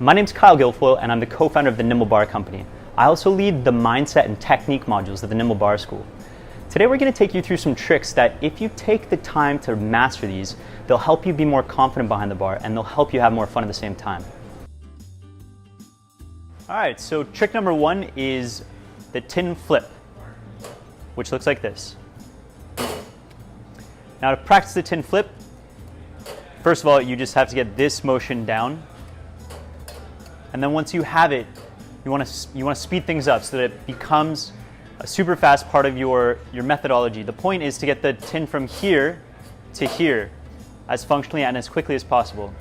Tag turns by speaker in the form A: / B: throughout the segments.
A: My name's Kyle Guilfoyle, and I'm the co-founder of the Nimble Bar Company. I also lead the mindset and technique modules at the Nimble Bar School. Today we're going to take you through some tricks that if you take the time to master these, they'll help you be more confident behind the bar and they'll help you have more fun at the same time. Alright, so trick number one is the tin flip, which looks like this. Now to practice the tin flip, first of all, you just have to get this motion down. And then once you have it, you want to speed things up so that it becomes a super fast part of your methodology. The point is to get the tin from here to here as functionally and as quickly as possible.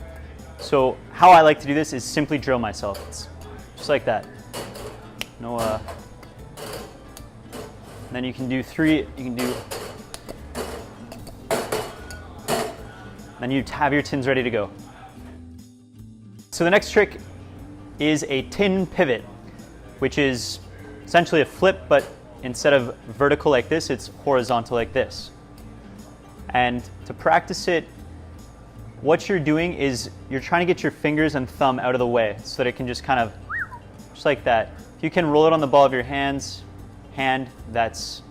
A: So how I like to do this is simply drill myself. It's just like that. And then you can do then you have your tins ready to go. So the next trick is a tin pivot, which is essentially a flip, but instead of vertical like this, it's horizontal like this. And to practice it, what you're doing is you're trying to get your fingers and thumb out of the way so that it can just kind of, just like that. If you can roll it on the ball of your hand, that's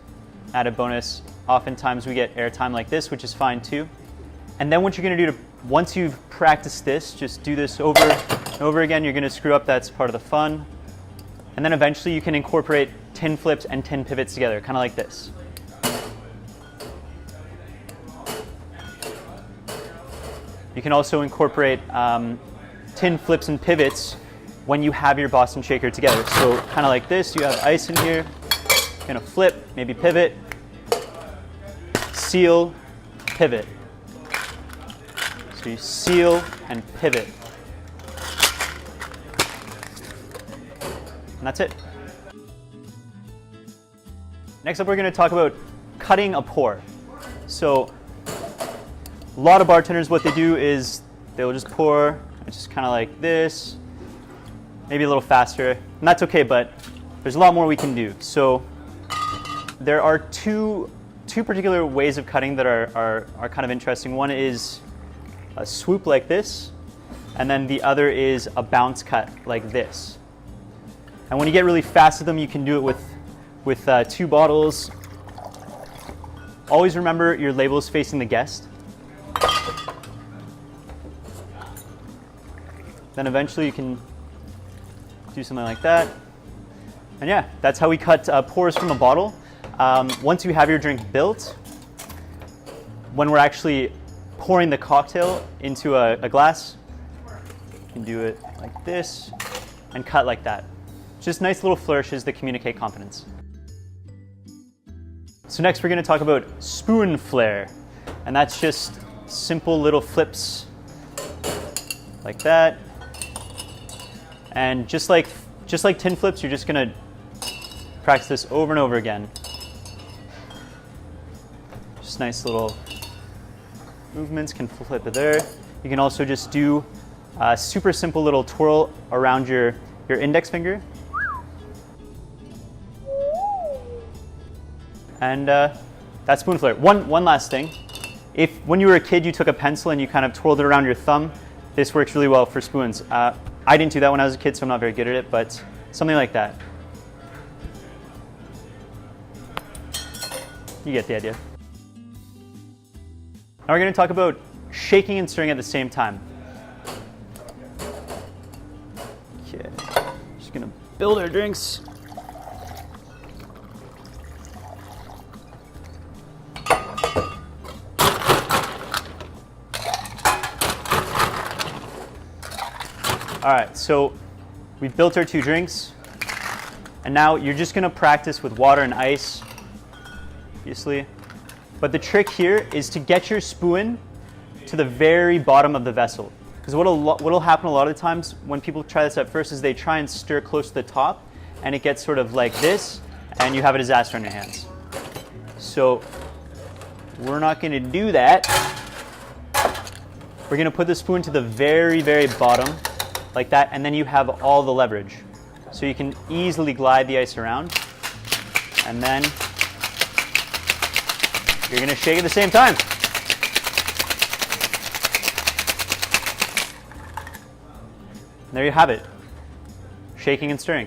A: added bonus. Oftentimes we get airtime like this, which is fine too. And then what you're going to do once you've practiced this, just do this over and over again. You're going to screw up, that's part of the fun. And then eventually you can incorporate tin flips and tin pivots together, kind of like this. You can also incorporate tin flips and pivots when you have your Boston shaker together. So kind of like this, you have ice in here, you're going to flip, maybe pivot, seal, pivot. So you seal and pivot. And that's it. Next up, we're going to talk about cutting a pour. So a lot of bartenders, what they do is they'll just pour, it's just kind of like this, maybe a little faster, and that's okay, but there's a lot more we can do. So there are two particular ways of cutting that are kind of interesting. One is a swoop like this, and then the other is a bounce cut like this. And when you get really fast with them, you can do it with two bottles. Always remember your label is facing the guest. Then eventually you can do something like that. And yeah, that's how we cut pours from a bottle. Once you have your drink built, when we're actually pouring the cocktail into a glass, you can do it like this and cut like that. Just nice little flourishes that communicate confidence. So next we're going to talk about spoon flair, and that's just simple little flips like that. And just like tin flips, you're just going to practice this over and over again. Just nice little movements, can flip it there. You can also just do a super simple little twirl around your index finger. And that's spoon flair. One last thing. If when you were a kid you took a pencil and you kind of twirled it around your thumb, this works really well for spoons. I didn't do that when I was a kid, so I'm not very good at it, but something like that. You get the idea. Now we're going to talk about shaking and stirring at the same time. Okay, just going to build our drinks. All right, so we've built our two drinks, and now you're just going to practice with water and ice, obviously. But the trick here is to get your spoon to the very bottom of the vessel. Because what'll happen a lot of times when people try this at first is they try and stir close to the top, and it gets sort of like this, and you have a disaster on your hands. So we're not going to do that. We're going to put the spoon to the very, very bottom, like that, and then you have all the leverage. So you can easily glide the ice around, and then you're going to shake at the same time. There you have it, shaking and stirring.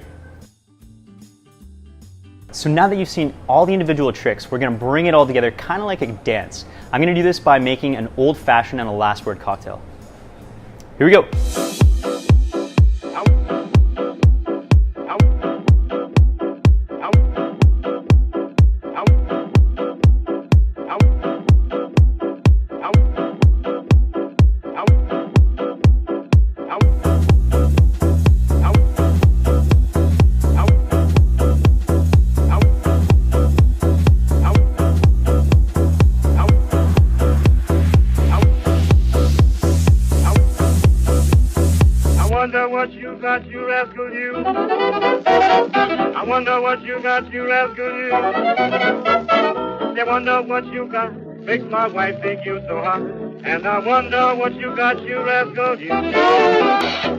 A: So now that you've seen all the individual tricks, we're gonna bring it all together kind of like a dance. I'm gonna do this by making an old-fashioned and a last word cocktail. Here we go.
B: What you got, you rascal, you. I wonder what you got, you rascal, you. I wonder what you got, makes my wife think you so hot. And I wonder what you got, you rascal, you.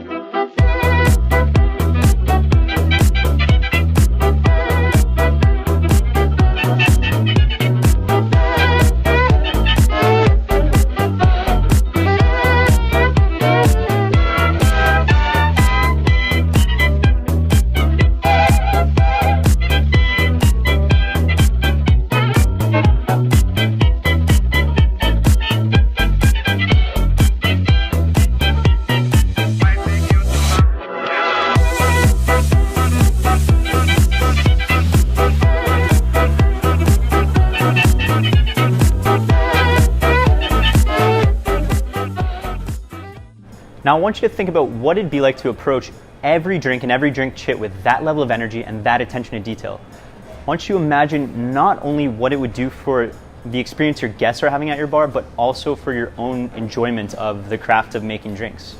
A: Now I want you to think about what it'd be like to approach every drink and every drink chit with that level of energy and that attention to detail. I want you to imagine not only what it would do for the experience your guests are having at your bar, but also for your own enjoyment of the craft of making drinks.